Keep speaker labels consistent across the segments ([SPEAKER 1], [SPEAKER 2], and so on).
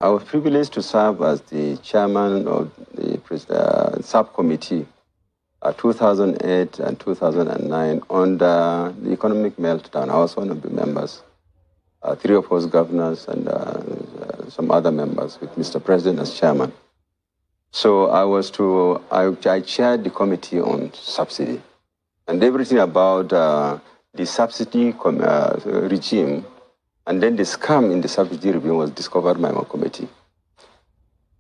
[SPEAKER 1] I was privileged to serve as the chairman of the subcommittee 2008 and 2009 under the economic meltdown. I was one of the members, 3 of us governors and some other members with Mr. President as chairman. So I chaired the committee on subsidy and everything about the subsidy regime, and then the scam in the subsidy regime was discovered by my committee.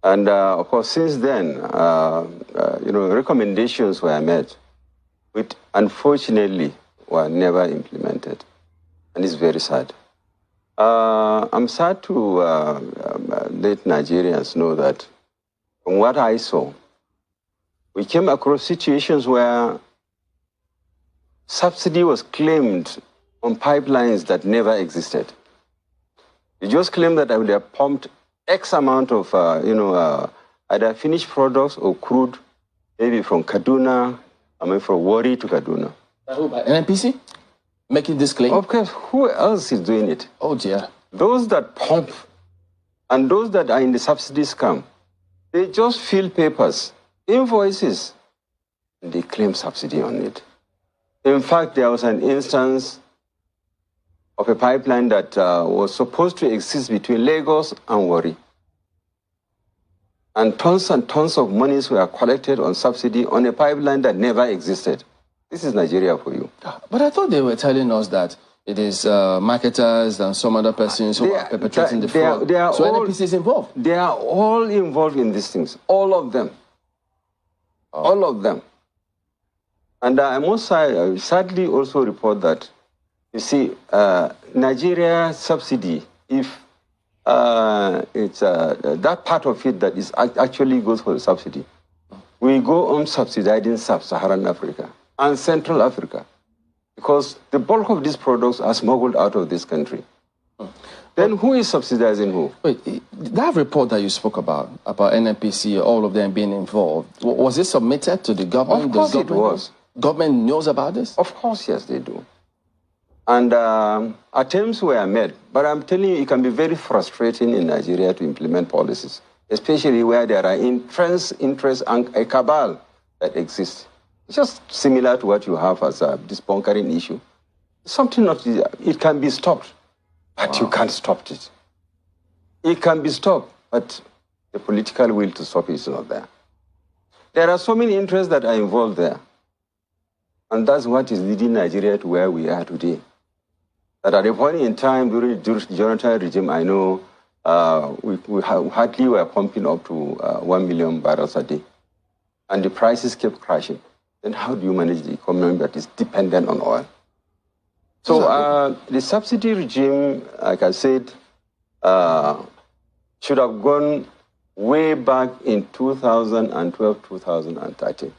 [SPEAKER 1] And of course, since then, recommendations were made, which unfortunately were never implemented, and it's very sad. I'm sad to let Nigerians know that from what I saw, we came across situations where subsidy was claimed on pipelines that never existed. You just claim that I would have pumped X amount of, either finished products or crude, maybe from Kaduna, from Warri to Kaduna.
[SPEAKER 2] By NNPC? Making this claim?
[SPEAKER 1] Of course, who else is doing it?
[SPEAKER 2] Oh dear.
[SPEAKER 1] Those that pump and those that are in the subsidy scam, they just fill papers, invoices, and they claim subsidy on it. In fact, there was an instance of a pipeline that was supposed to exist between Lagos and Warri. And tons of monies were collected on subsidy on a pipeline that never existed. This is Nigeria for you.
[SPEAKER 2] But I thought they were telling us that it is marketers and some other persons who are perpetrating the fraud. So NNPC is involved?
[SPEAKER 1] They are all involved in these things, all of them. Oh. All of them. And I must sadly also report that, you see, Nigeria subsidy, if it's that part of it that is actually goes for the subsidy, we go on subsidizing sub-Saharan Africa and Central Africa, because the bulk of these products are smuggled out of this country. Then who is subsidizing who?
[SPEAKER 2] Wait, that report that you spoke about NNPC, all of them being involved, was it submitted to the government?
[SPEAKER 1] Of course it was.
[SPEAKER 2] Government knows about this?
[SPEAKER 1] Of course, yes, they do. And attempts were made, but I'm telling you, it can be very frustrating in Nigeria to implement policies, especially where there are interests and a cabal that exists. It's just similar to what you have as this bunkering issue. Something not, it can be stopped, but you can't stop it. It can be stopped, but the political will to stop it is not there. There are so many interests that are involved there. And that's what is leading Nigeria to where we are today. That at a point in time during the Jonathan regime, I know we hardly were pumping up to 1 million barrels a day. And the prices kept crashing. Then how do you manage the economy that is dependent on oil? So the subsidy regime, like I said, should have gone way back in 2012, 2013.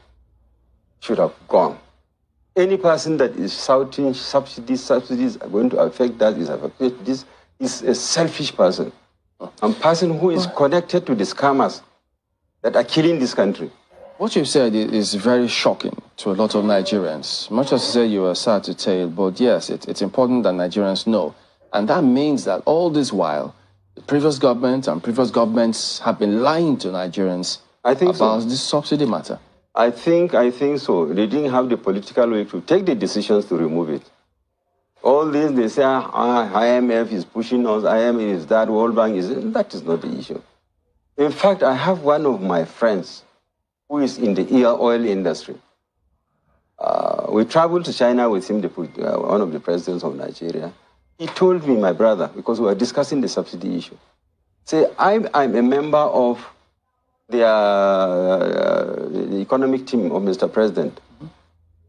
[SPEAKER 1] Should have gone. Any person that is shouting subsidies are going to affect that, this is a selfish person. A person who is connected to the scammers that are killing this country.
[SPEAKER 2] What you've said is very shocking to a lot of Nigerians. Much as you say you are sad to tell, but yes, it's important that Nigerians know. And that means that all this while, the previous government and previous governments have been lying to Nigerians about this subsidy matter.
[SPEAKER 1] I think so. They didn't have the political will to take the decisions to remove it. All this, they say, IMF is pushing us, IMF is that, World Bank is... That is not the issue. In fact, I have one of my friends who is in the oil industry. We traveled to China with him, one of the presidents of Nigeria. He told me, my brother, because we were discussing the subsidy issue, say, I'm a member of the economic team of Mr. President.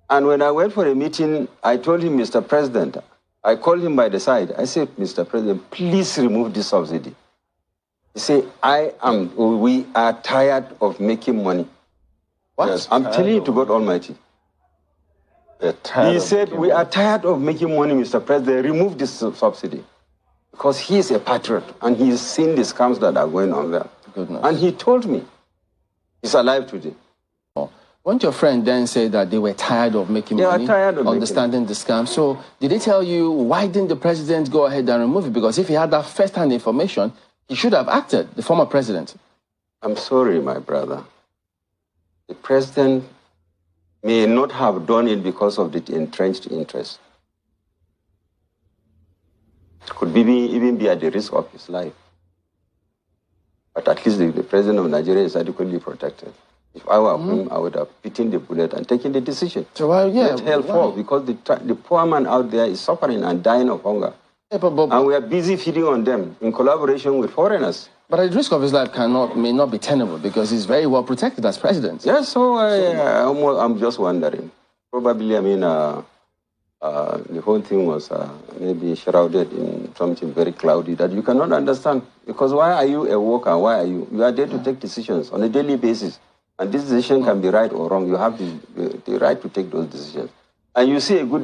[SPEAKER 1] And when I went for a meeting, I told him, Mr. President, I called him by the side. I said, Mr. President, please remove this subsidy. He said, we are tired of making money. What? Yes, I'm telling you to God Almighty. He said, we are tired of making money, Mr. President. Remove this subsidy. Because he is a patriot and he's seen the scams that are going on there.
[SPEAKER 2] Goodness.
[SPEAKER 1] And he told me, he's alive today.
[SPEAKER 2] Won't your friend then say that they were tired of making money, understanding the scam? So did they tell you, why didn't the president go ahead and remove it? Because if he had that first-hand information, He should have acted, the former president.
[SPEAKER 1] I'm sorry, my brother. The president may not have done it because of the entrenched interest. It could even be at the risk of his life. But at least the president of Nigeria is adequately protected. If I were him, I would have bitten the bullet and taken the decision.
[SPEAKER 2] So why,
[SPEAKER 1] Let hell fall, because the poor man out there is suffering and dying of hunger.
[SPEAKER 2] Yeah,
[SPEAKER 1] and we are busy feeding on them in collaboration with foreigners.
[SPEAKER 2] But at the risk of his life may not be tenable because he's very well protected as president.
[SPEAKER 1] Yes, so I'm just wondering. Probably, I mean, the whole thing was maybe shrouded in something very cloudy that you cannot understand. Because why are you a worker? Why are you? You are there to take decisions on a daily basis. And this decision can be right or wrong. You have the right to take those decisions. And you see a good